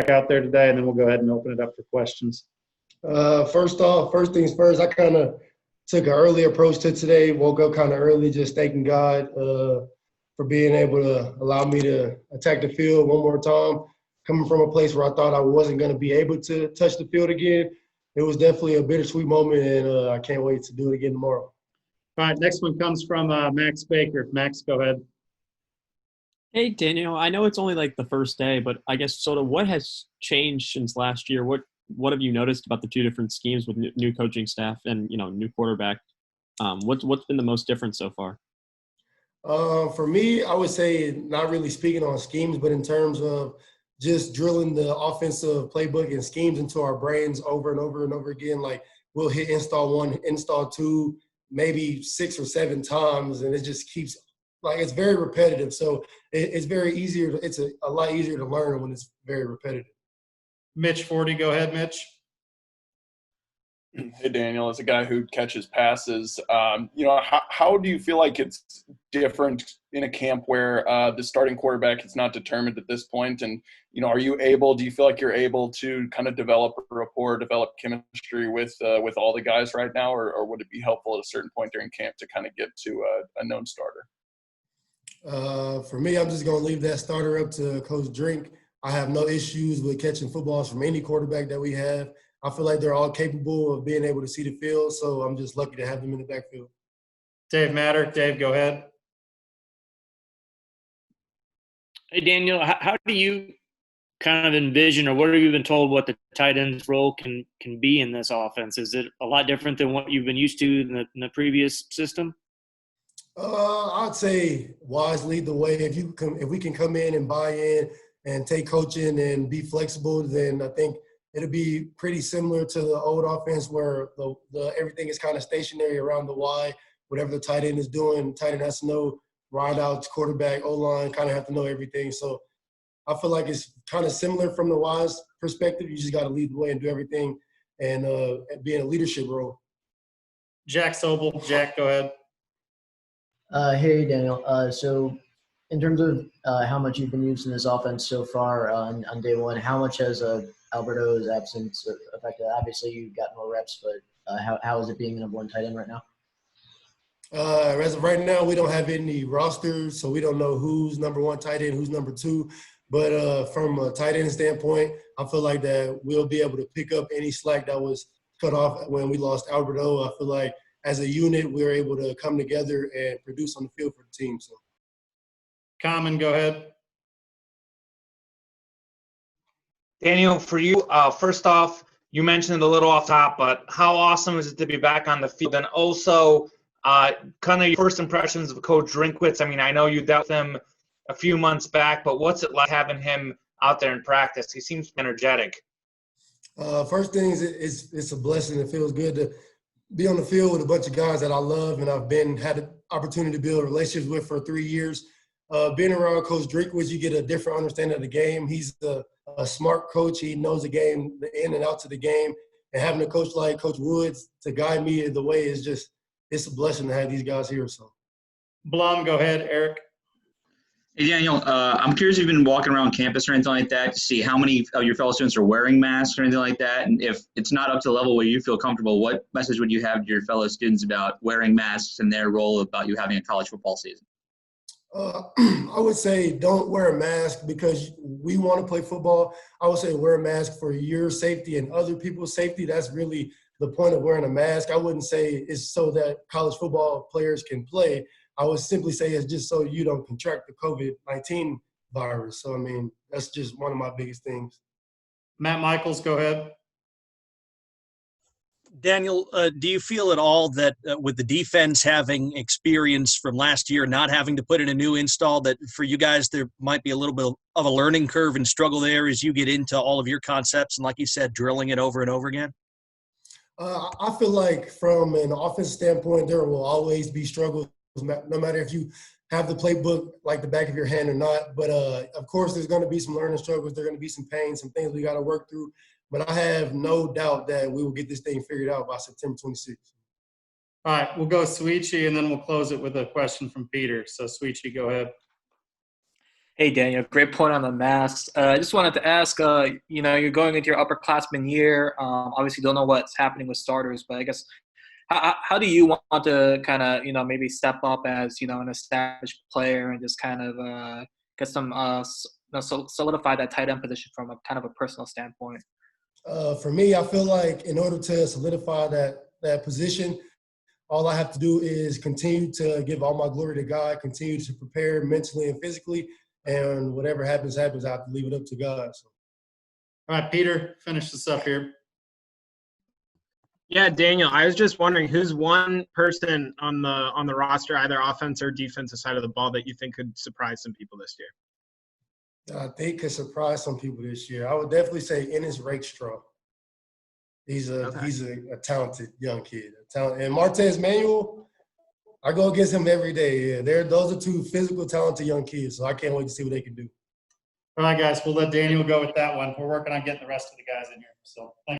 out there today, and then we'll go ahead and open it up for questions. First things first, I kind of took an early approach to today. Woke up kind of early, just thanking God for being able to allow me to attack the field one more time. Coming from a place where I thought I wasn't going to be able to touch the field again, it was definitely a bittersweet moment, and I can't wait to do it again tomorrow. All right, next one comes from Max Baker. Max, go ahead. Hey, Daniel, I know it's only like the first day, but I guess sort of what has changed since last year? What have you noticed about the two different schemes with new coaching staff and, new quarterback? What's been the most different so far? For me, I would say not really speaking on schemes, but in terms of just drilling the offensive playbook and schemes into our brains over and over and over again. Like we'll hit install 1, install 2, maybe 6 or 7 times, and it just keeps like it's very repetitive. So it's very easier. It's a lot easier to learn when it's very repetitive. Mitch 40, go ahead, Mitch. Hey, Daniel, as a guy who catches passes, how do you feel like it's different in a camp where the starting quarterback is not determined at this point? And, do you feel like you're able to kind of develop a rapport, develop chemistry with all the guys right now? Or would it be helpful at a certain point during camp to kind of get to a known starter? For me, I'm just going to leave that starter up to Coach Drink. I have no issues with catching footballs from any quarterback that we have. I feel like they're all capable of being able to see the field, so I'm just lucky to have them in the backfield. Dave Matter. Dave, go ahead. Hey, Daniel, how do you kind of envision, or what have you been told what the tight end's role can be in this offense? Is it a lot different than what you've been used to in the previous system? I'd say Wise lead the way. If we can come in and buy in and take coaching and be flexible, then I think it'll be pretty similar to the old offense where the everything is kind of stationary around the Y. Whatever the tight end is doing, tight end has to know wideouts, quarterback, O-line, kind of have to know everything. So I feel like it's kind of similar from the Wise perspective. You just got to lead the way and do everything and be in a leadership role. Jack Sobel. Jack, go ahead. Hey, Daniel. So in terms of how much you've been used in this offense so far on day one, how much has Alberto's absence affected? Obviously, you've got more reps, but how is it being number one tight end right now? As of right now, we don't have any rosters, so we don't know who's number one tight end, who's number 2. But from a tight end standpoint, I feel like that we'll be able to pick up any slack that was cut off when we lost Alberto. I feel like as a unit, we were able to come together and produce on the field for the team. So, Common, go ahead. Daniel, for you, first off, you mentioned it a little off top, but how awesome is it to be back on the field? And also, kind of your first impressions of Coach Drinkwitz. I mean, I know you dealt with him a few months back, but what's it like having him out there in practice? He seems energetic. First thing is it's a blessing. It feels good to be on the field with a bunch of guys that I love and I've had the opportunity to build relationships with for 3 years. Being around Coach Drinkwitz, you get a different understanding of the game. He's a smart coach. He knows the game, the in and outs of the game. And having a coach like Coach Woods to guide me the way is just – it's a blessing to have these guys here. So, Blum, go ahead. Eric. Hey, Daniel, I'm curious if you've been walking around campus or anything like that to see how many of your fellow students are wearing masks or anything like that. And if it's not up to the level where you feel comfortable, what message would you have to your fellow students about wearing masks and their role about you having a college football season? I would say don't wear a mask because we want to play football. I would say wear a mask for your safety and other people's safety. That's really the point of wearing a mask. I wouldn't say it's so that college football players can play. I would simply say it's just so you don't contract the COVID-19 virus. So, I mean, that's just one of my biggest things. Matt Michaels, go ahead. Daniel, do you feel at all that with the defense having experience from last year, not having to put in a new install, that for you guys there might be a little bit of a learning curve and struggle there as you get into all of your concepts and, like you said, drilling it over and over again? I feel like from an offensive standpoint, there will always be struggles, no matter if you have the playbook like the back of your hand or not. But, of course, there's going to be some learning struggles. There are going to be some pain, some things we got to work through. But I have no doubt that we will get this thing figured out by September 26th. All right, we'll go Sweetie, and then we'll close it with a question from Peter. So, Sweetie, go ahead. Hey, Daniel, great point on the masks. I just wanted to ask, you're going into your upperclassman year. Obviously, don't know what's happening with starters, but I guess how do you want to kind of, maybe step up as, an established player and just kind of get some, solidify that tight end position from a kind of a personal standpoint? For me, I feel like in order to solidify that position, all I have to do is continue to give all my glory to God, continue to prepare mentally and physically, and whatever happens, happens. I have to leave it up to God. So. All right, Peter, finish this up here. Yeah, Daniel, I was just wondering who's one person on the roster, either offense or defensive side of the ball, that you think could surprise some people this year? I think could surprise some people this year. I would definitely say Ennis Rakestraw. He's a talented young kid. And Martez Manuel, I go against him every day. Yeah, those are two physical, talented young kids. So I can't wait to see what they can do. All right, guys, we'll let Daniel go with that one. We're working on getting the rest of the guys in here. So thanks.